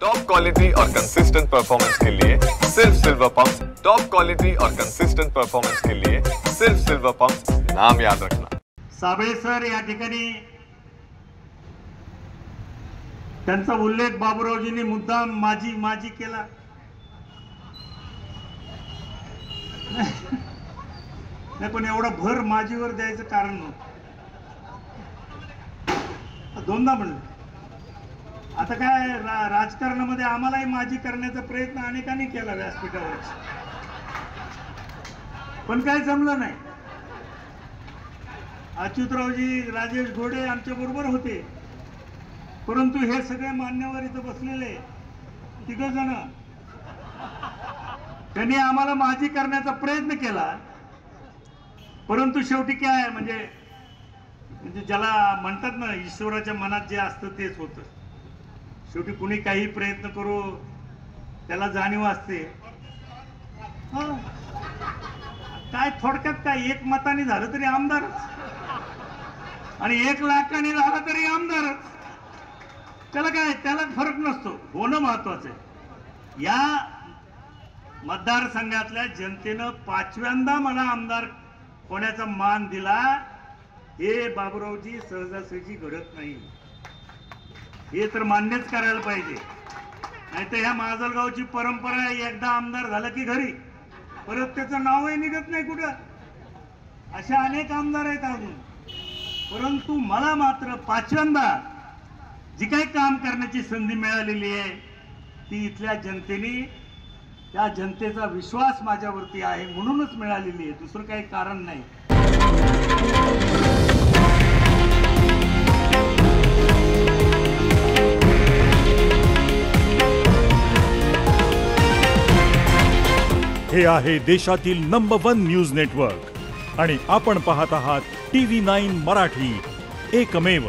Top quality और consistent performance के लिए सिर्फ सिल्वर पंप्स। टॉप क्वालिटी और कंसिस्टेंट परफॉर्मेंस के लिए सिर्फ सिल्वर पंप्स, नाम याद रखना। साबळे सर या ठिकाणी त्यांचा उल्लेख बाबूरावजींनी मुद्दाम माझी माझी केला। नाही पण एवढा भर माझीवर द्यायचं कारण नव्हतं। दोनदा म्हणलं आता काय राजकारणामध्ये आम्हालाही माझी करण्याचा प्रयत्न अनेकांनी केला व्यासपीठावर, पण काय जमलं नाही। अच्युतरावजी राजेश घोडे आमच्या बरोबर होते, परंतु हे सगळे मान्यवर इथं बसलेले तिघ जण त्यांनी आम्हाला माझी करण्याचा प्रयत्न केला, परंतु शेवटी काय म्हणजे ज्याला म्हणतात ना ईश्वराच्या मनात जे असतं तेच होतं। शेवटी कुणी काही प्रयत्न करू त्याला जाणीव असते। काय थोडक्यात काय एक मताने झालं तरी आमदारच आणि 1 लाखाने झाला तरी आमदारच, त्याला काय त्याला फरक नसतो, होणं महत्वाचं आहे। या मतदारसंघातल्या जनतेनं 5व्यांदा मला आमदार होण्याचा मान दिला, हे बाबूरावजी सहजासहजी घडत नाही, हे तर मान्यच करायला पाहिजे। नाही तर ह्या माजलगावची परंपरा आहे, एकदा आमदार झालं की घरी परत त्याचं नावही निघत नाही कुठं। अशा अनेक आमदार आहेत अजून, परंतु मला मात्र 5व्यांदा जी काही काम करण्याची संधी मिळालेली आहे ती इथल्या जनतेने, त्या जनतेचा विश्वास माझ्यावरती आहे म्हणूनच मिळालेली आहे, दुसरं काही कारण नाही। हे आहे देशातील नंबर 1 न्यूज नेटवर्क आणि आपण पाहत आहात TV9 मराठी, एकमेव।